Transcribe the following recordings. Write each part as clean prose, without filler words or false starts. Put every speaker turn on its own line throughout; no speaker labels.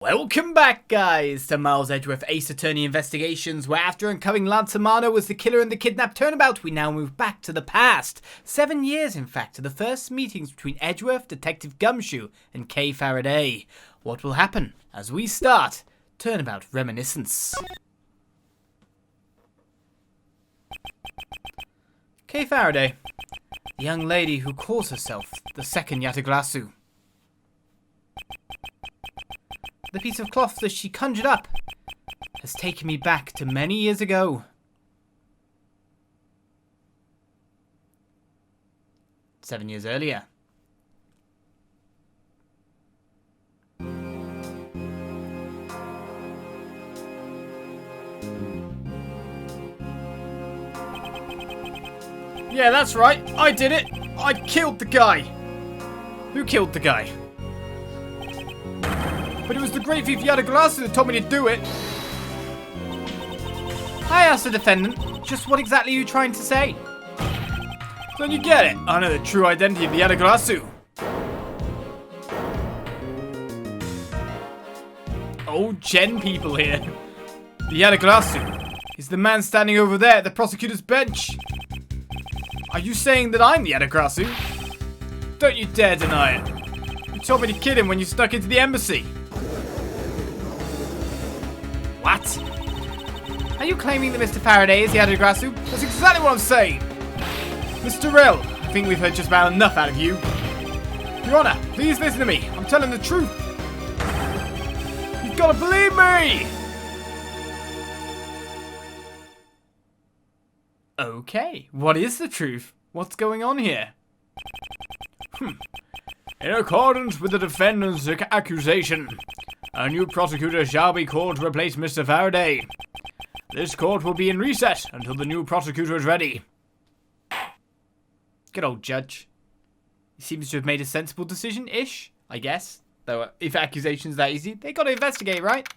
Welcome back, guys, to Miles Edgeworth Ace Attorney Investigations, where after uncovering Lance Amano was the killer in the kidnapped turnabout, we now move back to the past. 7 years, in fact, to the first meetings between Edgeworth, Detective Gumshoe, and Kay Faraday. What will happen as we start Turnabout Reminiscence? Kay Faraday, the young lady who calls herself the second Yataglasu. The piece of cloth that she conjured up has taken me back to many years ago. 7 years earlier. Yeah, that's right. I did it. I killed the guy. Who killed the guy? But it was the great thief Yataglasu that told me to do it. I asked the defendant, just what exactly are you trying to say? Don't you get it? I know the true identity of the Yataglasu. Old Gen people here. The Yataglasu is the man standing over there at the prosecutor's bench. Are you saying that I'm the Yataglasu? Don't you dare deny it. You told me to kill him when you snuck into the embassy. What? Are you claiming that Mr. Faraday is the Yataglasu? That's exactly what I'm saying. Mr. Rill, I think we've heard just about enough out of you. Your Honor, please listen to me. I'm telling the truth. You've got to believe me. Okay, what is the truth? What's going on here? In accordance with the defendant's accusation, a new prosecutor shall be called to replace Mr. Faraday. This court will be in recess until the new prosecutor is ready. Good old judge. He seems to have made a sensible decision-ish, I guess. Though, if accusations that easy, they got to investigate, right?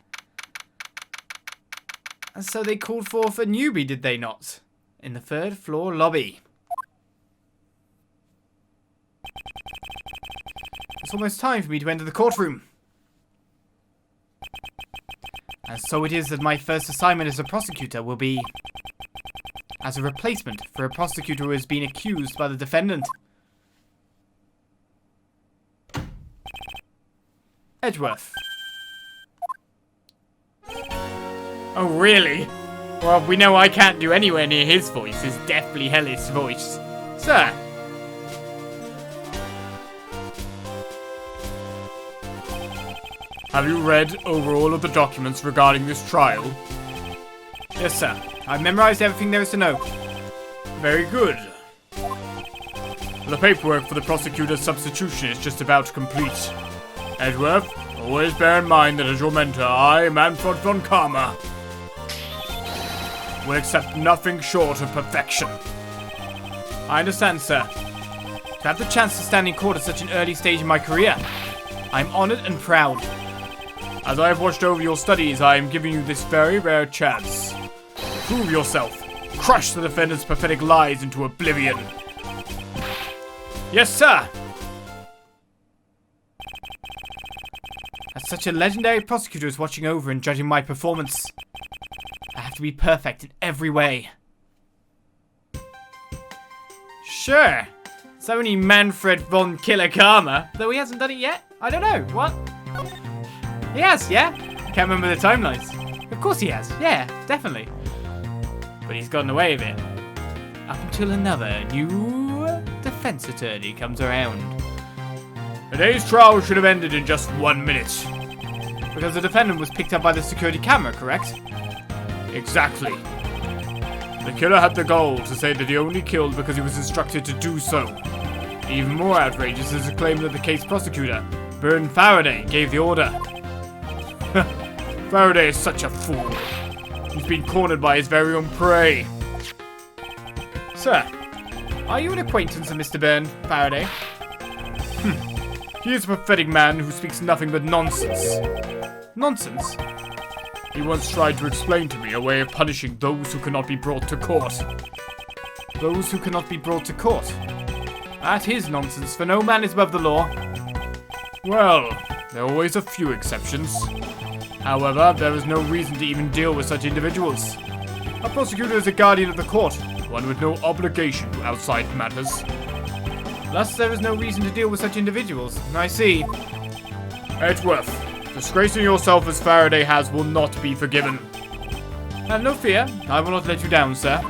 And so they called forth a newbie, did they not? In the third floor lobby. It's almost time for me to enter the courtroom. And so it is that my first assignment as a prosecutor will be as a replacement for a prosecutor who has been accused by the defendant. Edgeworth. Oh, really? Well, we know I can't do anywhere near his voice, his deathly hellish voice. Sir. Have you read over all of the documents regarding this trial? Yes, sir. I've memorized everything there is to know. Very good. The paperwork for the prosecutor's substitution is just about complete. Edgeworth, always bear in mind that as your mentor, I, Manfred von Karma, will accept nothing short of perfection. I understand, sir. To have the chance to stand in court at such an early stage in my career, I'm honored and proud. As I have watched over your studies, I am giving you this very rare chance. Prove yourself. Crush the defendant's pathetic lies into oblivion. Yes, sir! As such a legendary prosecutor is watching over and judging my performance, I have to be perfect in every way. Sure. It's only Manfred von Killer Karma, though he hasn't done it yet. I don't know. What? He has, yeah? Can't remember the timelines. Of course he has. Yeah, definitely. But he's gotten away with it. Up until another new defense attorney comes around. Today's trial should have ended in just 1 minute. Because the defendant was picked up by the security camera, correct? Exactly. The killer had the gall to say that he only killed because he was instructed to do so. Even more outrageous is the claim that the case prosecutor, Bern Faraday, gave the order. Faraday is such a fool. He's been cornered by his very own prey. Sir, are you an acquaintance of Mr. Bern Faraday? He is a pathetic man who speaks nothing but nonsense. Nonsense? He once tried to explain to me a way of punishing those who cannot be brought to court. Those who cannot be brought to court? That is nonsense, for no man is above the law. Well,
There are always a few exceptions. However, there is no reason to even deal with such individuals. A prosecutor is a guardian of the court, one with no obligation to outside matters.
Thus, there is no reason to deal with such individuals. I see.
Edgeworth, disgracing yourself as Faraday has will not be forgiven.
Have no fear. I will not let you down, sir.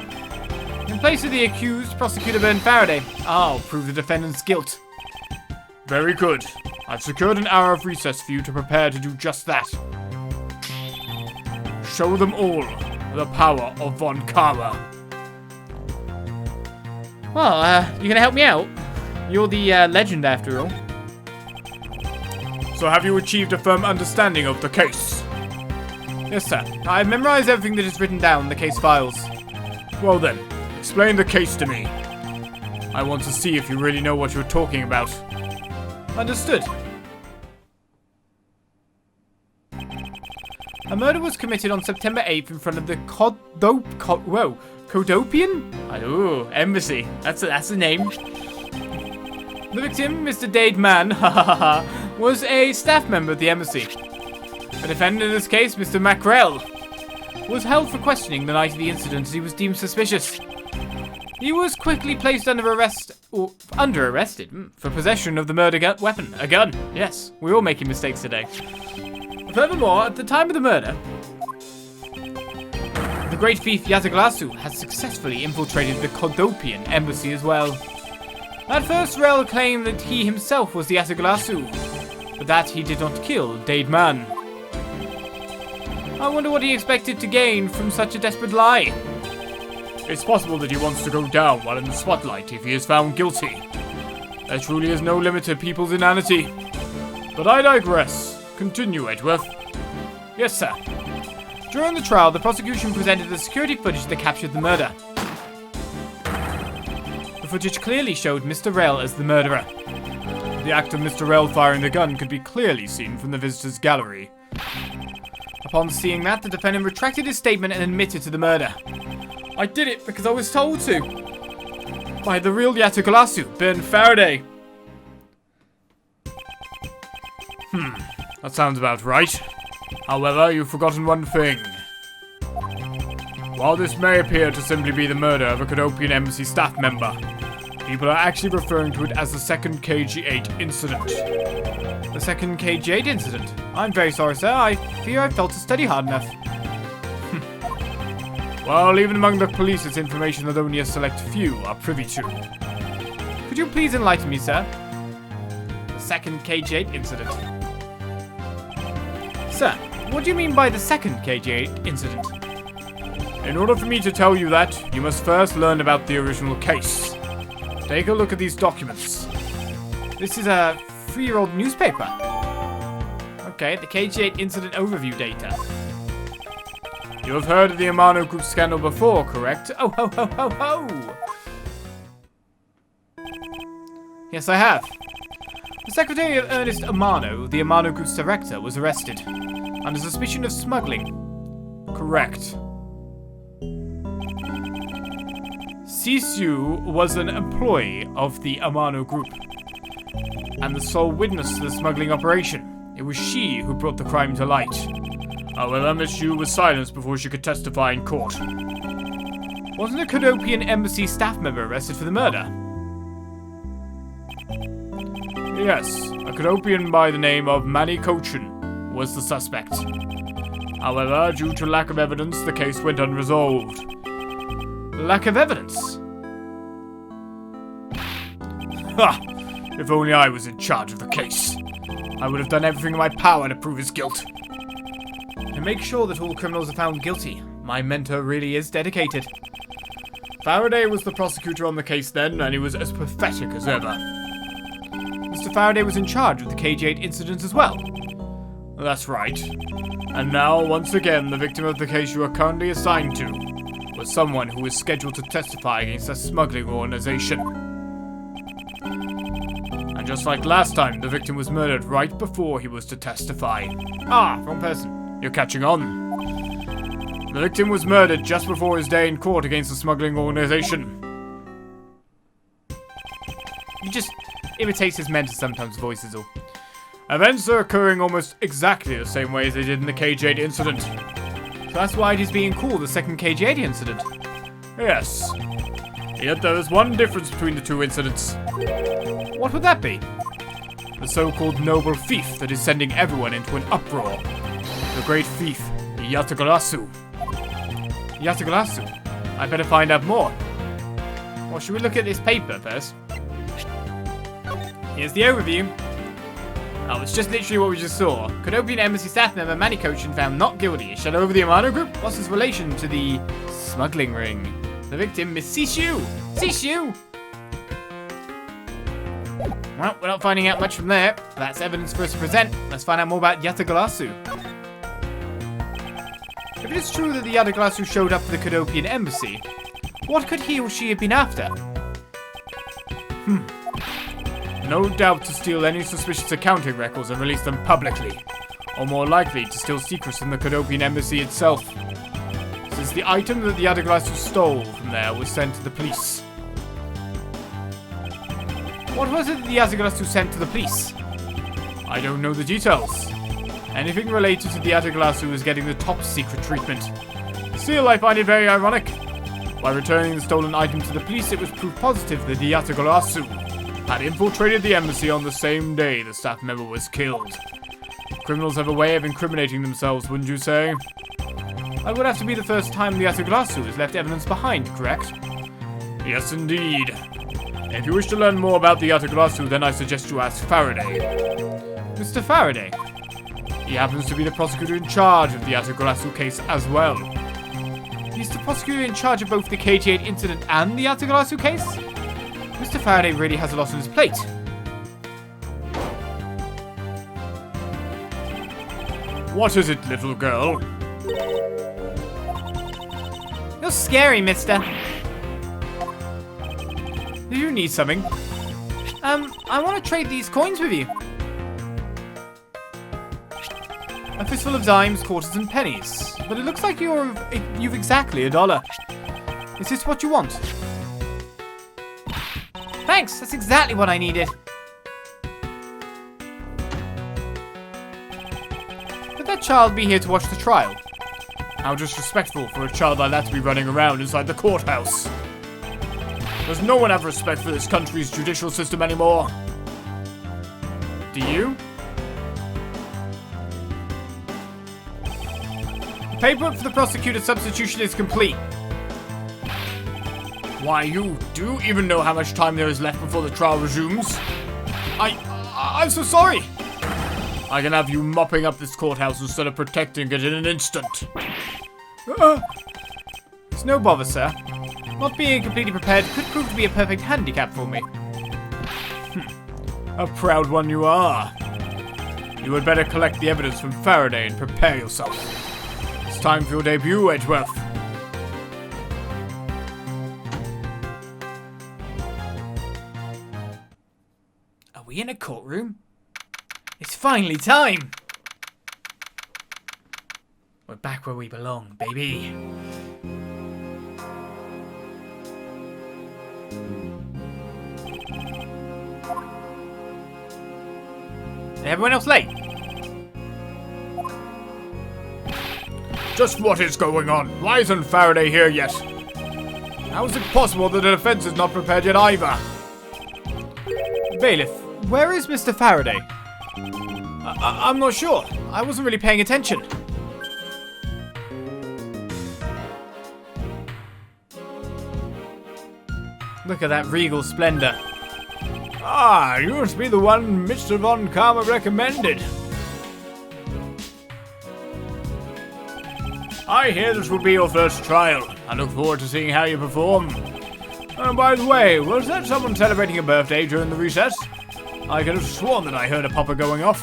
In place of the accused, Prosecutor Faraday, I'll prove the defendant's guilt.
Very good. I've secured an hour of recess for you to prepare to do just that. Show them all the power of Von Karma.
Well, you gonna help me out? You're the legend, after all.
So have you achieved a firm understanding of the case?
Yes, sir. I've memorized everything that is written down in the case files.
Well then, explain the case to me. I want to see if you really know what you're talking about.
Understood. A murder was committed on September 8th in front of the Codopian? Oh, embassy. That's the name. The victim, Mr. Dade Mann, was a staff member of the embassy. The defendant in this case, Mr. Mackrell, was held for questioning the night of the incident as he was deemed suspicious. He was quickly placed under arrested for possession of the murder weapon. A gun. Yes, we're all making mistakes today. Furthermore, at the time of the murder, the great thief Yataglasu had successfully infiltrated the Codopian embassy as well. At first, Rel claimed that he himself was the Yataglasu, but that he did not kill Dade Mann. I wonder what he expected to gain from such a desperate lie.
It's possible that he wants to go down while in the spotlight if he is found guilty. There truly is no limit to people's inanity. But I digress. Continue, Edgeworth.
Yes, sir. During the trial, the prosecution presented the security footage that captured the murder. The footage clearly showed Mr. Rel as the murderer.
The act of Mr. Rel firing the gun could be clearly seen from the visitors' gallery.
Upon seeing that, the defendant retracted his statement and admitted to the murder. I did it because I was told to. By the real Yataglasu, Ben Faraday.
That sounds about right. However, you've forgotten one thing. While this may appear to simply be the murder of a Codopian embassy staff member, people are actually referring to it as the second KG-8 incident.
The second KG-8 incident? I'm very sorry, sir. I fear I failed to study hard enough.
Well, even among the police, it's information that only a select few are privy to.
Could you please enlighten me, sir? The second KG-8 incident. Sir, what do you mean by the second KG-8 incident?
In order for me to tell you that, you must first learn about the original case. Take a look at these documents.
This is a 3-year-old newspaper. Okay, the KG-8 incident overview data.
You have heard of the Amano Group scandal before, correct?
Oh, ho, ho, ho, ho! Yes, I have. The secretary of Ernest Amano, the Amano Group's director, was arrested under suspicion of smuggling.
Correct.
Sisu was an employee of the Amano Group and the sole witness to the smuggling operation. It was she who brought the crime to light.
However, Miss Yu was silenced before she could testify in court.
Wasn't a Codopian embassy staff member arrested for the murder?
Yes, a Codopian by the name of Manny Cochin was the suspect. However, due to lack of evidence, the case went unresolved.
Lack of evidence?
Ha! If only I was in charge of the case. I would have done everything in my power to prove his guilt.
To make sure that all criminals are found guilty, my mentor really is dedicated.
Faraday was the prosecutor on the case then, and he was as pathetic as ever.
Mr. Faraday was in charge of the KG-8 incident as well.
That's right. And now, once again, the victim of the case you are currently assigned to was someone who was scheduled to testify against a smuggling organization. And just like last time, the victim was murdered right before he was to testify.
Ah, wrong person.
You're catching on. The victim was murdered just before his day in court against the smuggling organization.
He just imitates his mentor sometimes, voices all.
Events are occurring almost exactly the same way as they did in the KG8 incident.
So that's why it is being called the second KG8 incident.
Yes. Yet there is one difference between the two incidents.
What would that be?
The so-called noble thief that is sending everyone into an uproar. The great thief, Yatagarasu.
Yatagarasu? I better find out more. Well, should we look at this paper first? Here's the overview. Oh, it's just literally what we just saw. Kodopian Embassy staff member Manikochin found not guilty. Shut over the Amano group? What's his relation to the smuggling ring? The victim, Miss Sishu. Sishu! Well, we're not finding out much from there. That's evidence for us to present. Let's find out more about Yatagarasu. If it is true that the Yatagarasu showed up for the Kodopian Embassy, what could he or she have been after?
No doubt to steal any suspicious accounting records and release them publicly. Or more likely, to steal secrets from the Kodopian Embassy itself. Since the item that the Yatagarasu stole from there was sent to the police.
What was it that the Yatagarasu sent to the police?
I don't know the details. Anything related to the Yatagarasu is getting the top secret treatment. Still, I find it very ironic. By returning the stolen item to the police, it was proof positive that the Yatagarasu had infiltrated the embassy on the same day the staff member was killed. Criminals have a way of incriminating themselves, wouldn't you say?
That would have to be the first time the Yatagarasu has left evidence behind, correct?
Yes, indeed. If you wish to learn more about the Yatagarasu, then I suggest you ask Faraday.
Mr. Faraday?
He happens to be the prosecutor in charge of the Yatagarasu case as well.
He's the prosecutor in charge of both the KG8 incident and the Yatagarasu case? Mr. Faraday really has a lot on his plate.
What is it, little girl?
You're scary, mister. Do you need something? I want to trade these coins with you. A fistful of dimes, quarters, and pennies. But it looks like you've exactly $1. Is this what you want? Thanks, that's exactly what I needed. Could that child be here to watch the trial?
How disrespectful for a child like that to be running around inside the courthouse. Does no one have respect for this country's judicial system anymore? Do you?
The paperwork for the prosecutor's substitution is complete.
Why, you do even know how much time there is left before the trial resumes? I'm so sorry! I can have you mopping up this courthouse instead of protecting it in an instant.
It's no bother, sir. Not being completely prepared could prove to be a perfect handicap for me.
A proud one you are. You had better collect the evidence from Faraday and prepare yourself. It's time for your debut, Edgeworth.
Are we in a courtroom? It's finally time! We're back where we belong, baby. Everyone else late?
Just what is going on? Why isn't Faraday here yet? How is it possible that the defense is not prepared yet either?
Bailiff, where is Mr. Faraday? I'm not sure. I wasn't really paying attention. Look at that regal splendor.
Ah, you must be the one Mr. Von Karma recommended. I hear this will be your first trial. I look forward to seeing how you perform. And by the way, was that someone celebrating a birthday during the recess? I could have sworn that I heard a popper going off.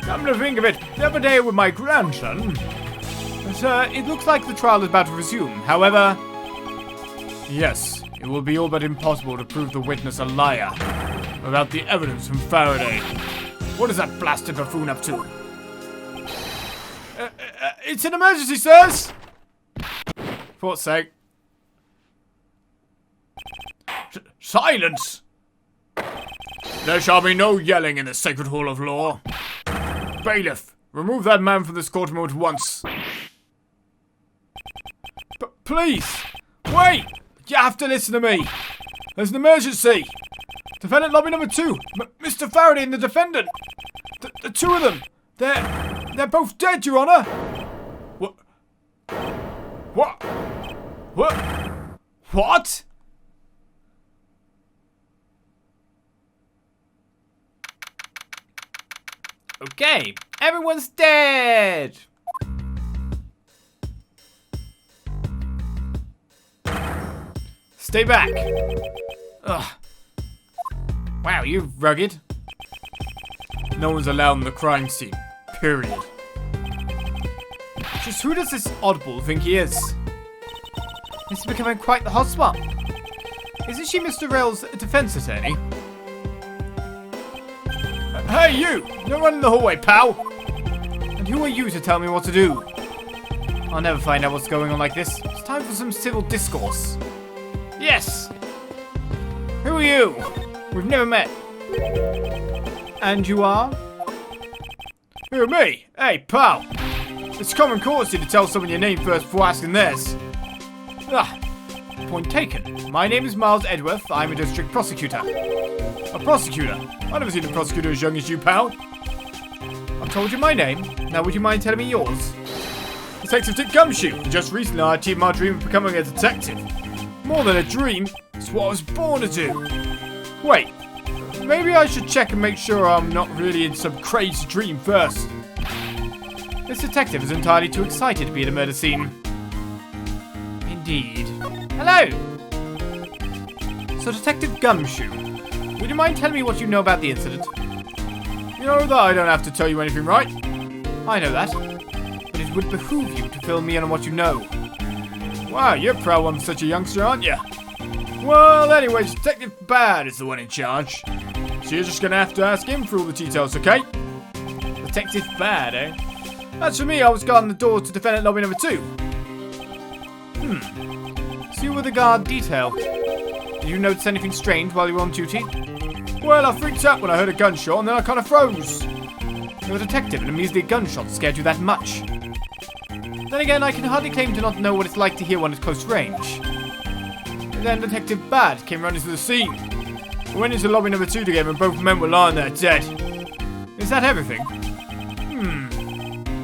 Come to think of it, the other day with my grandson.
Sir, it looks like the trial is about to resume. However...
Yes, it will be all but impossible to prove the witness a liar without the evidence from Faraday. What is that blasted buffoon up to?
It's an emergency, sirs! For what's sake?
Silence! There shall be no yelling in the sacred hall of law. Bailiff, remove that man from this courtroom at once. Please, wait! You have to listen to me. There's an emergency. Defendant lobby number 2. Mr. Faraday and the defendant. The two of them. They're both dead, Your Honor. What? What? What? What?
Okay, everyone's dead.
Stay back.
Ugh. Wow, you're rugged.
No one's allowed in the crime scene. Period.
Just who does this oddball think he is? This is becoming quite the hotspot. Isn't she Mr. Rail's defense attorney?
Hey, you! Don't run in the hallway, pal!
And who are you to tell me what to do? I'll never find out what's going on like this. It's time for some civil discourse. Yes! Who are you? We've never met. And you are?
Who are me? Hey, pal! It's common courtesy to tell someone your name first before asking theirs.
Ah, point taken. My name is Miles Edgeworth. I'm a district prosecutor.
A prosecutor? I've never seen a prosecutor as young as you, pal.
I've told you my name. Now would you mind telling me yours?
Detective Dick Gumshoe. Just recently I achieved my dream of becoming a detective. More than a dream, it's what I was born to do. Wait, maybe I should check and make sure I'm not really in some crazy dream first.
This detective is entirely too excited to be at a murder scene. Indeed. Hello! So, Detective Gumshoe, would you mind telling me what you know about the incident?
You know that I don't have to tell you anything, right?
I know that. But it would behoove you to fill me in on what you know.
Wow, you're a proud one for such a youngster, aren't you? Well, anyways, Detective Bad is the one in charge. So you're just gonna have to ask him for all the details, okay?
Detective Bad, eh?
As for me, I was guarding the door to defendant lobby number 2.
So you were the guard detail. Did you notice anything strange while you were on duty?
Well, I freaked out when I heard a gunshot and then I kind of froze.
You're a detective and a measly gunshot scared you that much. Then again, I can hardly claim to not know what it's like to hear one at close range.
And then Detective Bad came running to the scene. We went into lobby number 2 together and both men were lying there dead.
Is that everything?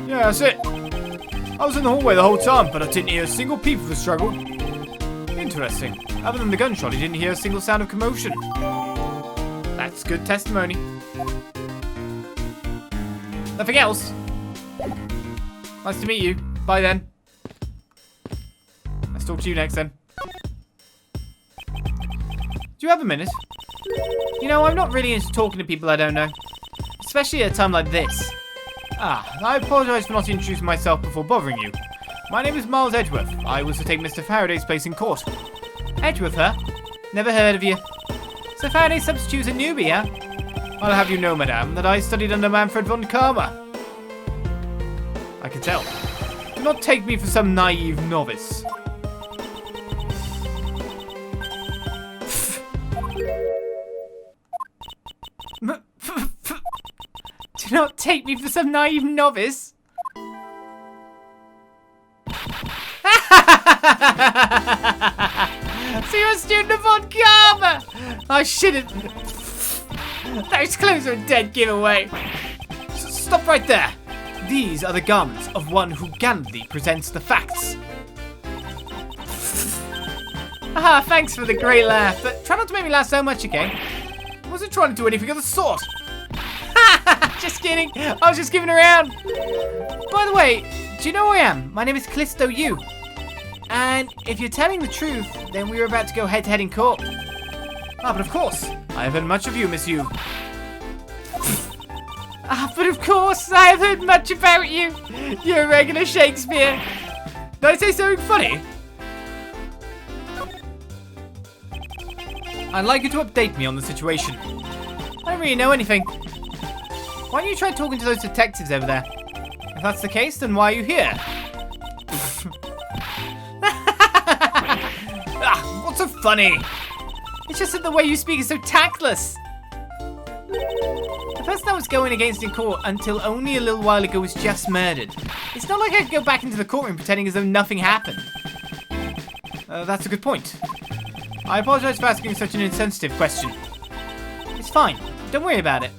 Yeah, that's it. I was in the hallway the whole time, but I didn't hear a single peep of the struggle.
Interesting. Other than the gunshot, you didn't hear a single sound of commotion. That's good testimony. Nothing else? Nice to meet you. Bye then. Let's talk to you next then. Do you have a minute? You know, I'm not really into talking to people I don't know. Especially at a time like this. I apologise for not introducing myself before bothering you. My name is Miles Edgeworth. I was to take Mr. Faraday's place in court. Edgeworth, huh? Never heard of you. So Faraday substitutes a newbie, huh? I'll have you know, madame, that I studied under Manfred von Karma. I can tell. Do not take me for some naive novice. Do not take me for some naive novice. So you're a student of von Karma! I shouldn't. Those clothes are a dead giveaway. Stop right there. These are the garments of one who gallantly presents the facts. Thanks for the great laugh, but try not to make me laugh so much, okay? I wasn't trying to do anything of the sort. Just kidding. I was just kidding around. By the way, do you know who I am? My name is Callisto Yu. And if you're telling the truth, then we were about to go head-to-head in court. But of course, I have heard much of you, Miss Yu. But of course, I have heard much about you. You're a regular Shakespeare. Did I say something funny? I'd like you to update me on the situation. I don't really know anything. Why don't you try talking to those detectives over there? If that's the case, then why are you here? What's so funny? It's just that the way you speak is so tactless. I was going against in court until only a little while ago was just murdered. It's not like I could go back into the courtroom pretending as though nothing happened. That's a good point. I apologize for asking such an insensitive question. It's fine. Don't worry about it.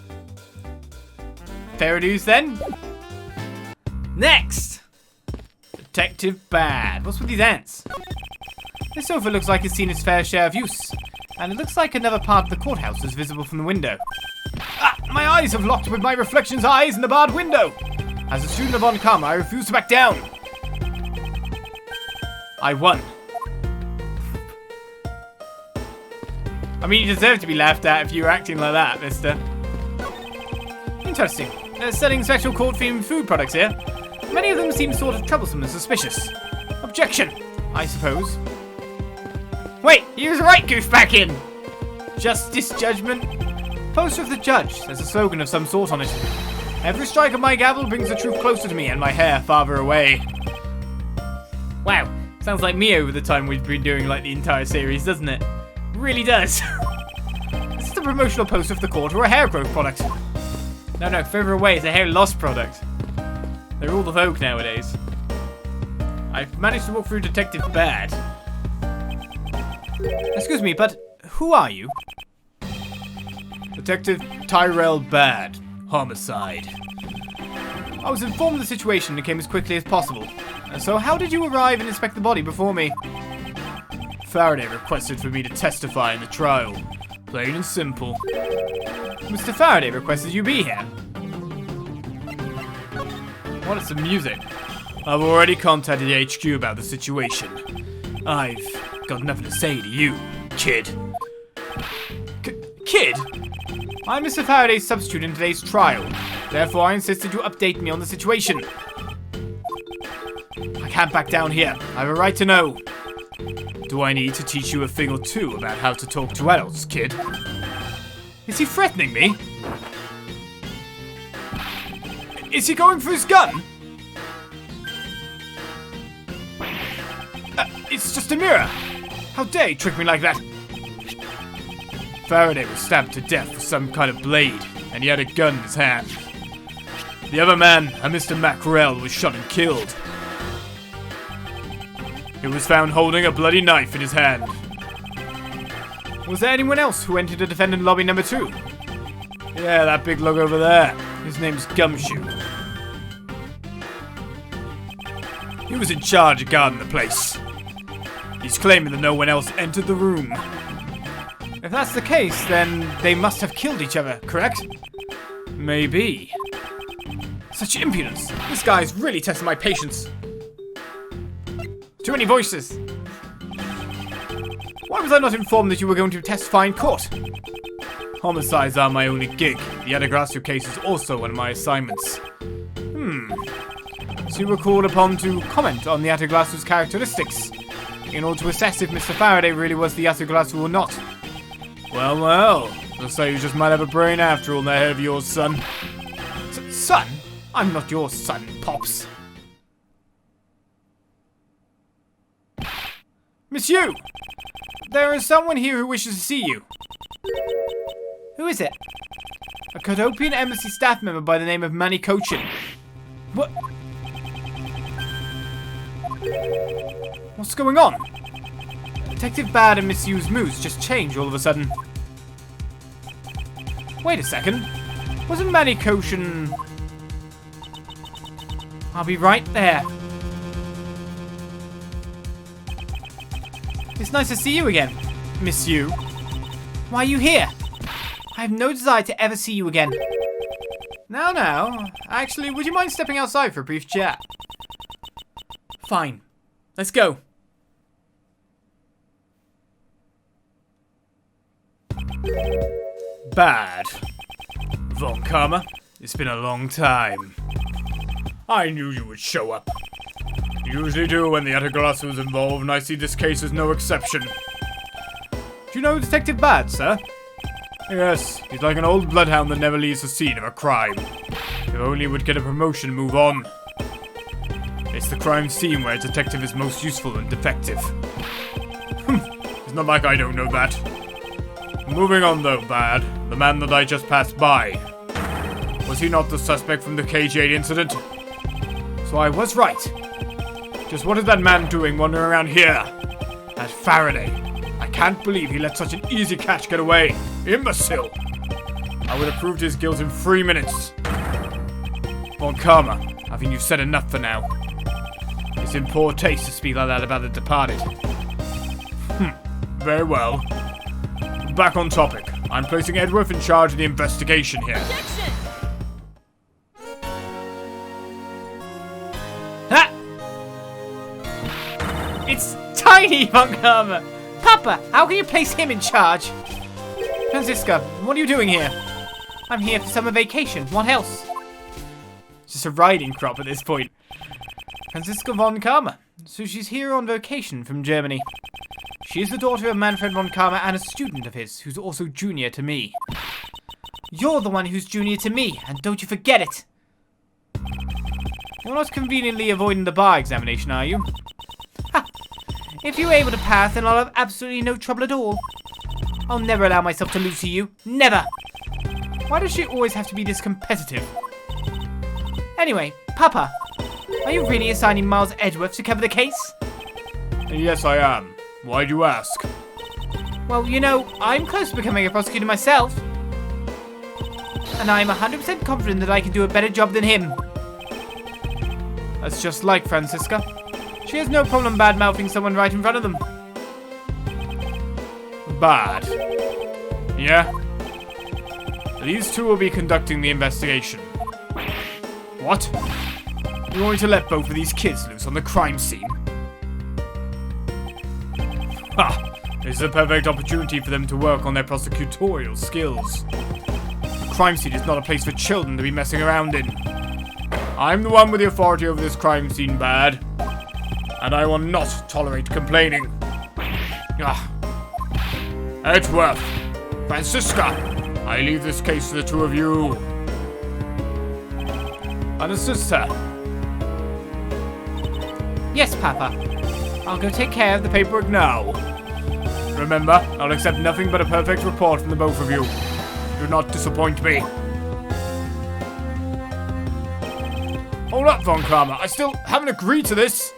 Fair dues then. Next! Detective Bad. What's with these ants? This sofa looks like it's seen its fair share of use. And it looks like another part of the courthouse is visible from the window. Ah! My eyes have locked with my reflection's eyes in the barred window! As a student of Von Karma, I refuse to back down. I won. I mean, you deserve to be laughed at if you were acting like that, mister. Interesting. They're selling special court-themed food products here. Many of them seem sort of troublesome and suspicious. Objection, I suppose. Wait, he was right, goof back in! Justice, judgment. Poster of the judge. There's a slogan of some sort on it. Every strike of my gavel brings the truth closer to me and my hair farther away. Wow, sounds like me over the time we've been doing like the entire series, doesn't it? Really does. Is this a promotional poster of the court or a hair growth product? No, further away is a hair loss product. They're all the vogue nowadays. I've managed to walk through Detective Bad. Excuse me, but who are you? Detective Tyrell Bad. Homicide. I was informed of the situation and came as quickly as possible. So how did you arrive and inspect the body before me? Faraday requested for me to testify in the trial. Plain and simple. Mr. Faraday requested you be here. What is the music? I've already contacted the HQ about the situation. I've got nothing to say to you, kid. Kid? I'm Mr. Faraday's substitute in today's trial. Therefore, I insisted you update me on the situation. I can't back down here. I have a right to know. Do I need to teach you a thing or two about how to talk to adults, kid? Is he threatening me? Is he going for his gun? It's just a mirror. How dare you trick me like that? Faraday was stabbed to death with some kind of blade, and he had a gun in his hand. The other man, a Mr. Mackerel, was shot and killed. He was found holding a bloody knife in his hand. Was there anyone else who entered the defendant lobby number 2? Yeah, that big lug over there. His name's Gumshoe. He was in charge of guarding the place. He's claiming that no one else entered the room. If that's the case, then they must have killed each other, correct? Maybe. Such impudence. This guy's really testing my patience. Too many voices. Why was I not informed that you were going to testify in court? Homicides are my only gig. The Adegrasso case is also one of my assignments. So you were called upon to comment on the Adegrasso's characteristics in order to assess if Mr. Faraday really was the Adegrasso or not. Well, looks like you just might have a brain after all in that head of yours, son. Son? I'm not your son, Pops. Monsieur! There is someone here who wishes to see you. Who is it? A Cotopian embassy staff member by the name of Manny Cochin. What? What's going on? Detective Bad and Monsieur's moods just changed all of a sudden. Wait a second. Wasn't Manny Cochin... I'll be right there. It's nice to see you again, Monsieur. Why are you here? I have no desire to ever see you again. Now. Actually, would you mind stepping outside for a brief chat? Fine. Let's go. Bad. Von Karma, it's been a long time. I knew you would show up. You usually do when the Adegrasso is involved, and I see this case as no exception. Do you know Detective Bad, sir? Yes, he's like an old bloodhound that never leaves the scene of a crime. If only he would get a promotion and move on. It's the crime scene where a detective is most useful and effective. It's not like I don't know that. Moving on though, Bad. The man that I just passed by.
Was he not the suspect from the KG8 incident? So I was right. Just what is that man doing wandering around here? That Faraday. I can't believe he let such an easy catch get away. Imbecile! I would have proved his guilt in 3 minutes. Von Karma, I think you've said enough for now. It's in poor taste to speak like that about the departed. Very well. Back on topic. I'm placing Edgeworth in charge of the investigation here.
Objection!
Ha! It's Tiny Von Karma! Papa, how can you place him in charge? Franziska, what are you doing here? I'm here for summer vacation. What else? It's just a riding crop at this point. Franziska Von Karma. So she's here on vacation from Germany. She is the daughter of Manfred Von Karma and a student of his, who's also junior to me. You're the one who's junior to me, and don't you forget it! You're not conveniently avoiding the bar examination, are you? Ha! If you're able to pass, then I'll have absolutely no trouble at all. I'll never allow myself to lose to you. Never! Why does she always have to be this competitive? Anyway, Papa, are you really assigning Miles Edgeworth to cover the case?
Yes, I am. Why do you ask?
Well, you know, I'm close to becoming a prosecutor myself. And I'm 100% confident that I can do a better job than him.
That's just like Franziska.
She has no problem bad-mouthing someone right in front of them.
Bad. Yeah? These two will be conducting the investigation. What? You're going to let both of these kids loose on the crime scene? Ha! This is a perfect opportunity for them to work on their prosecutorial skills. The crime scene is not a place for children to be messing around in. I'm the one with the authority over this crime scene, Bad. And I will not tolerate complaining. Edgeworth! Franziska! I leave this case to the two of you. Understood, sir.
Yes, Papa. I'll go take care of the paperwork now.
Remember, I'll accept nothing but a perfect report from the both of you. Do not disappoint me. Hold up, Von Karma. I still haven't agreed to this.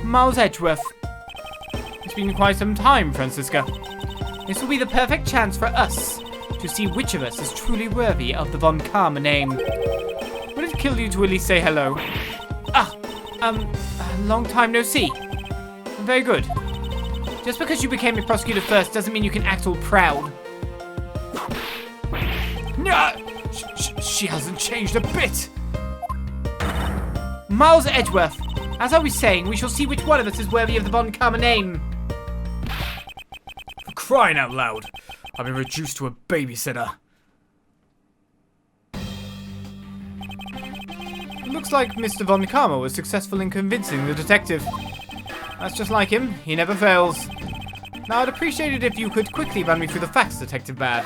Miles Edgeworth. It's been quite some time, Franziska. This will be the perfect chance for us to see which of us is truly worthy of the Von Karma name. Would it kill you to at least say hello? Long time no see. Very good. Just because you became a prosecutor first doesn't mean you can act all proud.
She hasn't changed a bit.
Miles Edgeworth. As I was saying, we shall see which one of us is worthy of the Von Karma name.
For crying out loud, I've been reduced to a babysitter.
It looks like Mr. Von Karma was successful in convincing the detective. That's just like him. He never fails. Now, I'd appreciate it if you could quickly run me through the facts, Detective Bad.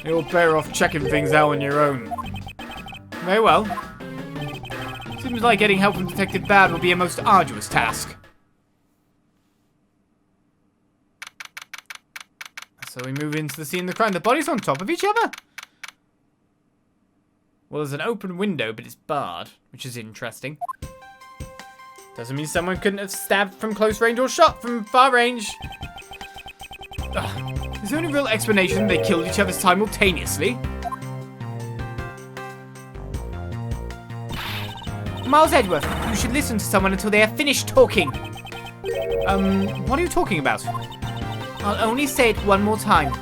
You're better off checking things out on your own.
Very well. Seems like getting help from Detective Bad will be a most arduous task. So we move into the scene of the crime. The bodies on top of each other? Well, there's an open window, but it's barred, which is interesting. Doesn't mean someone couldn't have stabbed from close range or shot from far range. Is the only real explanation they killed each other simultaneously? Miles Edgeworth, you should listen to someone until they are finished talking. What are you talking about? I'll only say it one more time.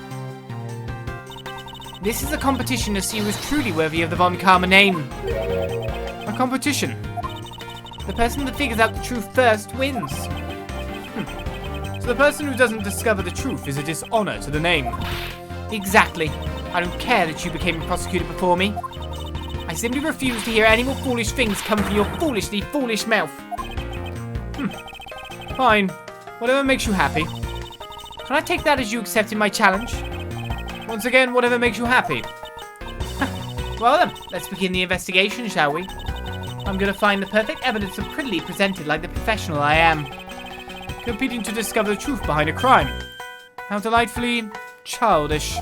This is a competition to see who is truly worthy of the Von Karma name.
A competition?
The person that figures out the truth first wins.
So the person who doesn't discover the truth is a dishonor to the name.
Exactly. I don't care that you became a prosecutor before me. I simply refuse to hear any more foolish things come from your foolishly foolish mouth.
Fine. Whatever makes you happy.
Can I take that as you accepted my challenge?
Once again, whatever makes you happy.
Well then, let's begin the investigation, shall we? I'm gonna find the perfect evidence and prettily present it like the professional I am.
Competing to discover the truth behind a crime.
How delightfully childish.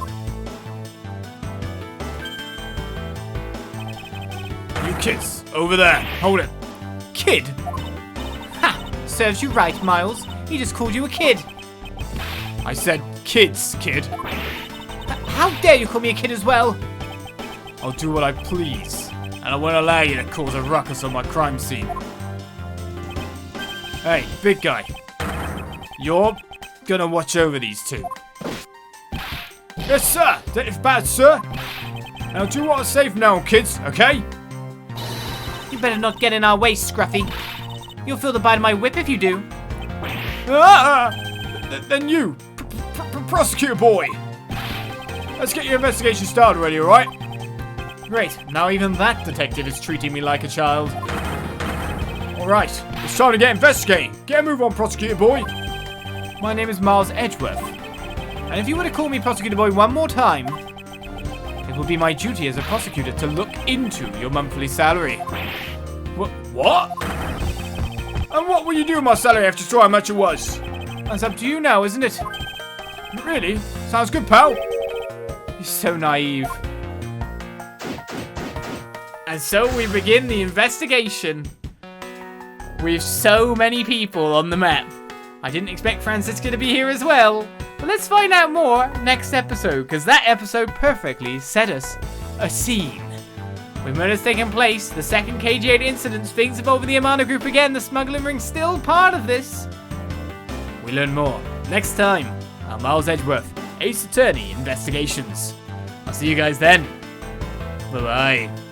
You kids, over there. Hold it.
Kid? Ha! Serves you right, Miles. He just called you a kid.
I said kids, kid.
How dare you call me a kid as well?
I'll do what I please, and I won't allow you to cause a ruckus on my crime scene. Hey, big guy. You're gonna watch over these two. Yes, sir. Detective Bad, sir. Now do what I say from now on, kids, okay?
You better not get in our way, Scruffy. You'll feel the bite of my whip if you do.
Then you, prosecutor boy. Let's get your investigation started already, alright?
Great. Now even that detective is treating me like a child.
Alright, it's time to get investigating. Get a move on, prosecutor boy.
My name is Miles Edgeworth. And if you were to call me Prosecutor Boy one more time, it will be my duty as a prosecutor to look into your monthly salary.
What? And what will you do with my salary after you saw how much it was?
That's up to you now, isn't it?
Really? Sounds good, pal.
You're so naive. And so we begin the investigation. With so many people on the map. I didn't expect Francisca to be here as well. But let's find out more next episode, because that episode perfectly set us a scene. With murders taking place, the second KG8 incidents, things involving the Amana group again, the smuggling ring's still part of this. We learn more next time on Miles Edgeworth, Ace Attorney Investigations. I'll see you guys then. Bye-bye.